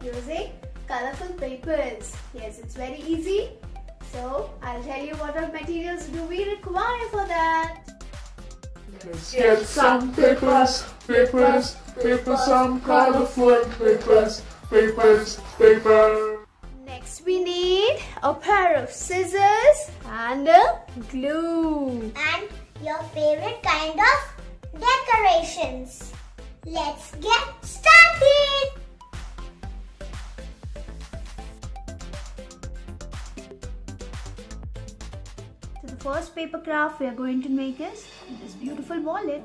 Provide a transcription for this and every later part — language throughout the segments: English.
using colorful papers. Yes, it's very easy. So I'll tell you what all materials do we require for that. Let's get some papers, some colorful paper. Next we need a pair of scissors and a glue. And your favorite kind of decorations. Let's get started! So the first paper craft we are going to make is this beautiful wallet.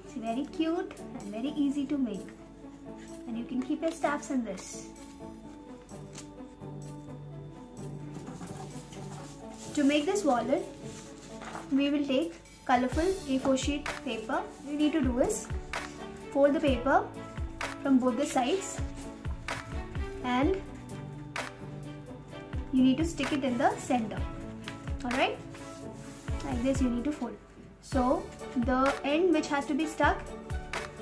It's very cute and very easy to make. And you can keep your staffs in this. To make this wallet, we will take colorful A4 sheet paper. What you need to do is fold the paper from both the sides and you need to stick it in the center. Alright? Like this you need to fold. So the end which has to be stuck,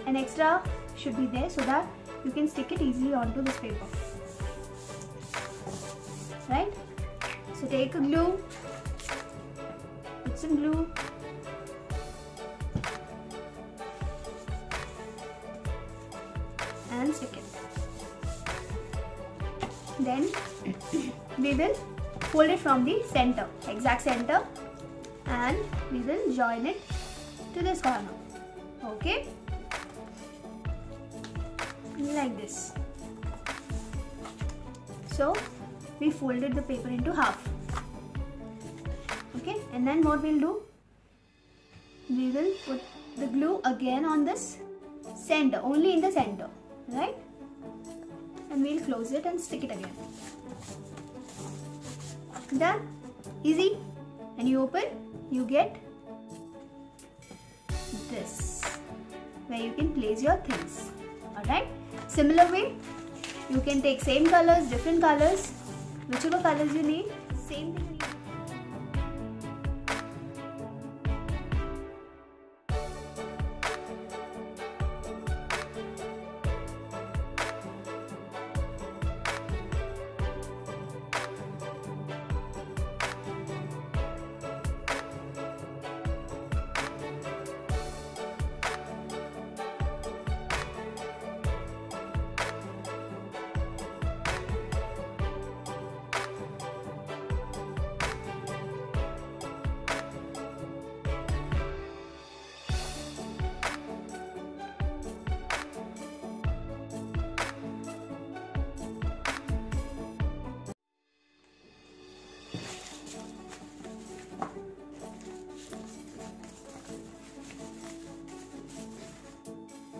an extra should be there so that you can stick it easily onto this paper. Right? So take a glue, put some glue, and stick it. Then we will fold it from the center, exact center, and we will join it to this corner. Okay? Like this. So we folded the paper into half. Okay, and then what we'll do, we will put the glue again on this center, only in the center, right? And we'll close it and stick it again. Done. Easy. And you open, you get this, where you can place your things. Alright? Similar way, you can take same colors, different colors, whichever colors you need, same thing.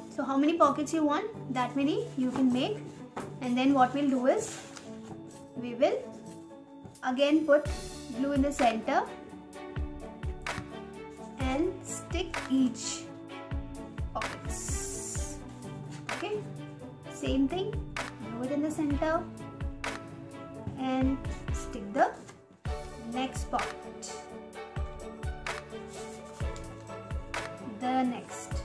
So how many pockets you want, that many you can make. And then what we'll do is, we will again put glue in the center and stick each pockets. Okay, same thing, glue it in the center and stick the next pocket, the next.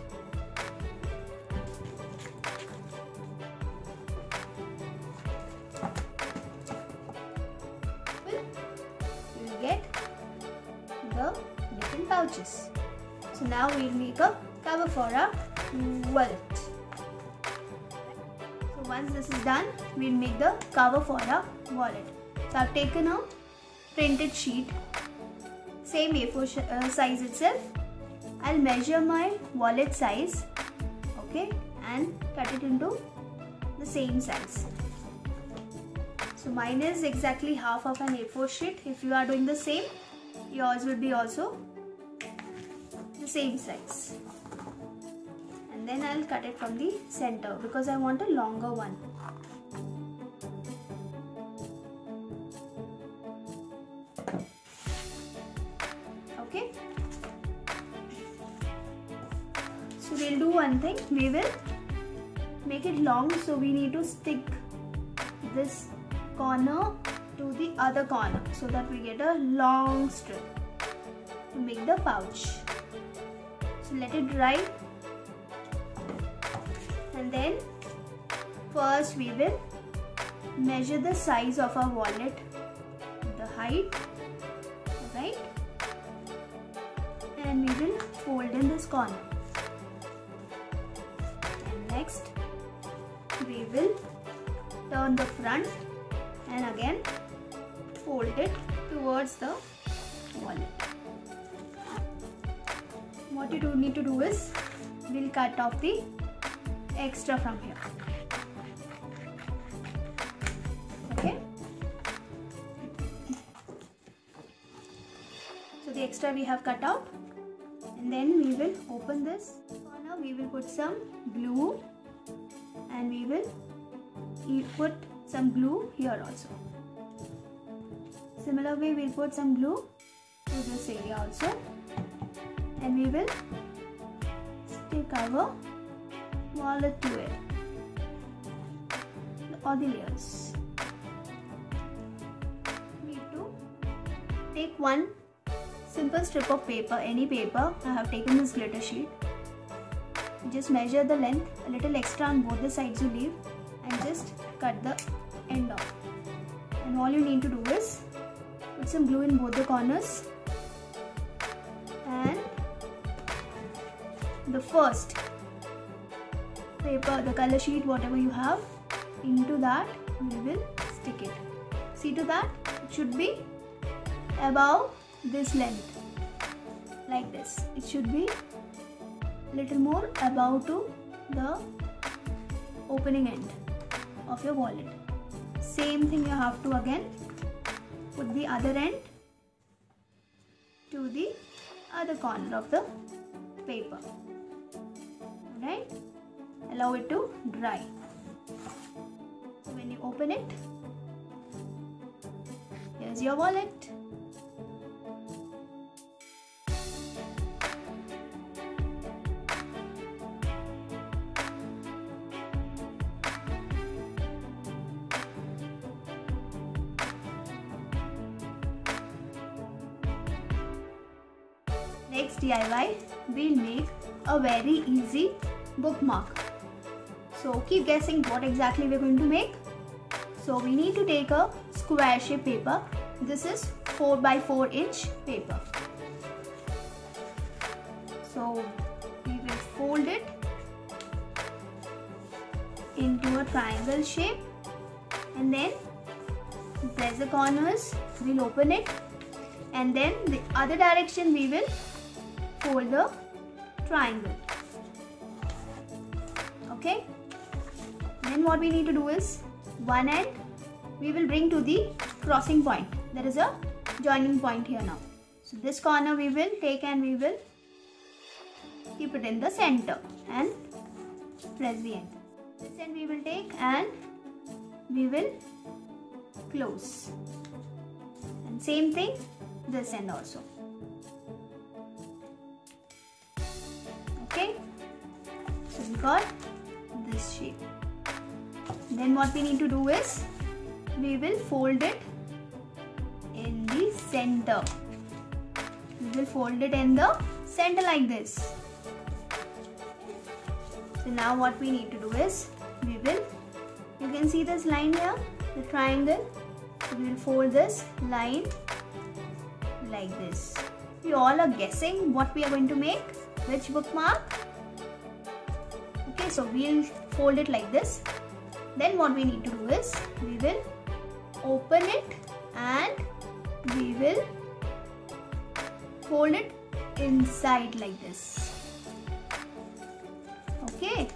Get the different pouches. So now we'll make a cover for our wallet. So once this is done, we'll make the cover for our wallet. So I've taken a printed sheet, same A4 size itself. I'll measure my wallet size, okay, and cut it into the same size. So mine is exactly half of an A4 sheet. If you are doing the same, yours will be also the same size. And then I'll cut it from the center because I want a longer one. Okay. So we'll do one thing. We will make it long, so we need to stick this corner to the other corner so that we get a long strip to make the pouch. So let it dry, and then first we will measure the size of our wallet, the height, right? And we will fold in this corner. And next we will turn the front and again fold it towards the wallet. What you do need to do is we'll cut off the extra from here. Okay. So the extra we have cut out, and then we will open this corner. We will put some glue, and we will put some glue here also. Similar way we'll put some glue to this area also, and we will stick our wallet to it, all the layers. Need to take one simple strip of paper, any paper. I have taken this glitter sheet. Just measure the length, a little extra on both the sides you leave, and just cut the end off. And all you need to do is put some glue in both the corners, and the first paper, the color sheet, whatever you have, into that we will stick it. See to that it should be above this length, like this. It should be little more above to the opening end of your wallet. Same thing you have to again put the other end to the other corner of the paper. Alright, allow it to dry. So when you open it, here's your wallet. Next DIY, we'll make a very easy bookmark. So keep guessing what exactly we're going to make. So we need to take a square shape paper. This is 4 by 4 inch paper. So we will fold it into a triangle shape, and then press the corners, we'll open it, and then the other direction we will fold the triangle. Okay, then what we need to do is one end we will bring to the crossing point. There is a joining point here now. So this corner we will take and we will keep it in the center and press the end. This end we will take and we will close, and same thing this end also. Okay, so we got this shape. Then what we need to do is we will fold it in the center. We will fold it in the center like this. So now what we need to do is we will, you can see this line here, the triangle. So we will fold this line like this. You all are guessing what we are going to make, which bookmark. Okay, so we'll fold it like this. Then what we need to do is we will open it and we will fold it inside like this. Okay,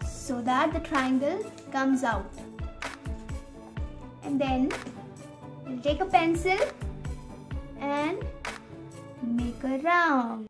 so that the triangle comes out. And then we'll take a pencil and make a round.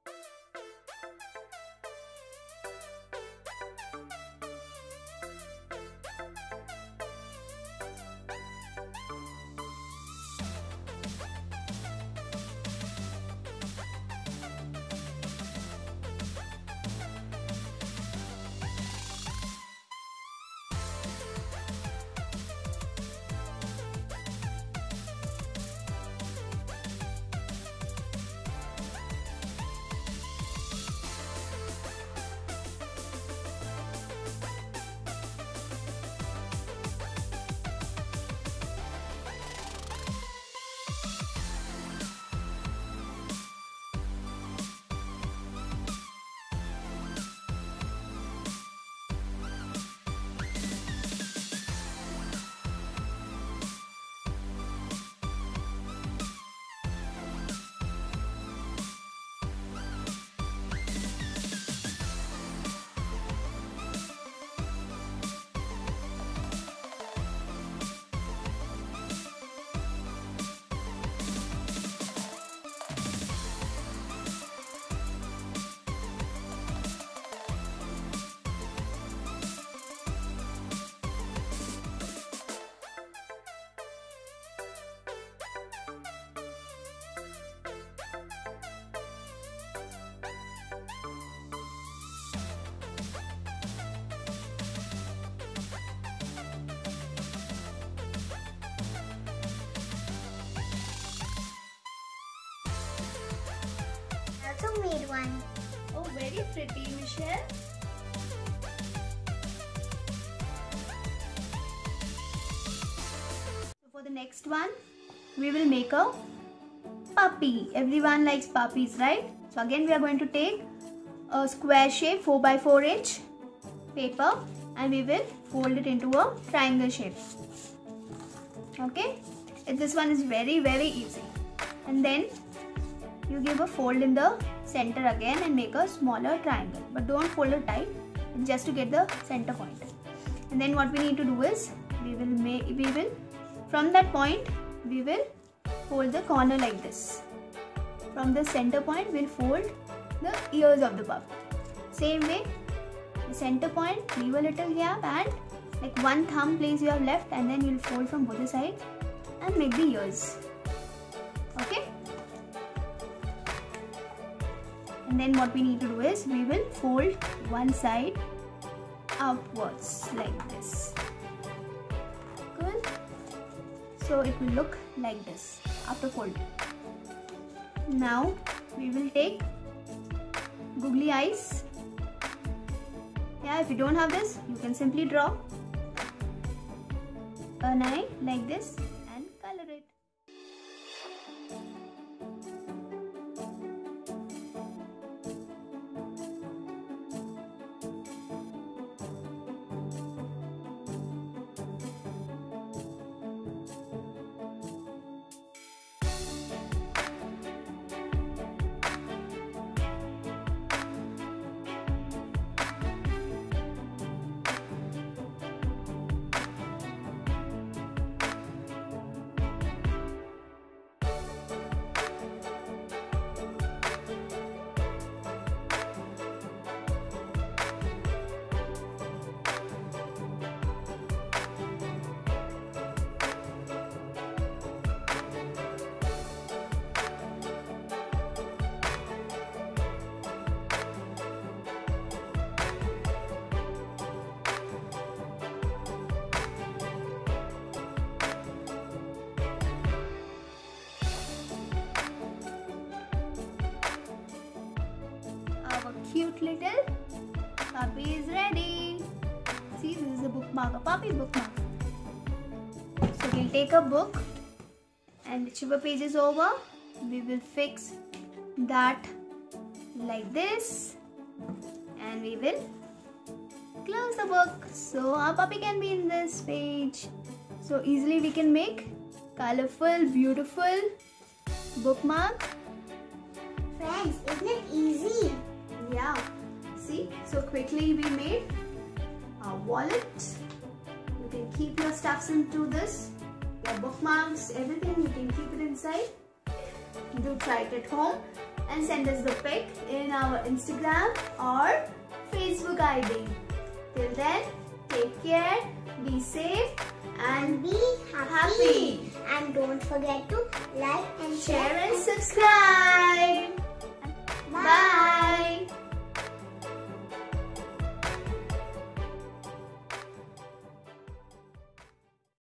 also made one. Oh, very pretty, Michelle. So for the next one, we will make a puppy. Everyone likes puppies, right? So again, we are going to take a square shape 4x4 inch paper and we will fold it into a triangle shape. Okay, this one is very easy. And then you give a fold in the center again and make a smaller triangle, but don't fold it tight, just to get the center point. And then what we need to do is we will from that point we will fold the corner like this. From the center point we'll fold the ears of the puppy. Same way, the center point, leave a little gap and like one thumb place you have left, and then you'll fold from both the sides and make the ears. Okay. And then what we need to do is we will fold one side upwards like this. Good. So it will look like this after folding. Now we will take googly eyes. Yeah, if you don't have this, you can simply draw an eye like this and color it. Our cute little puppy is ready. See, this is a bookmark, a puppy bookmark. So we'll take a book and whichever page is over, we will fix that like this and we will close the book. So our puppy can be in this page. So easily we can make colorful, beautiful bookmark. Friends, isn't it easy? Yeah, see, so quickly we made a wallet. You can keep your stuffs into this, your bookmarks, everything, you can keep it inside. Do try it at home and send us the pic in our Instagram or Facebook ID. Till then, take care, be safe and Be happy. And don't forget to like and Share and subscribe. Bye. Bye.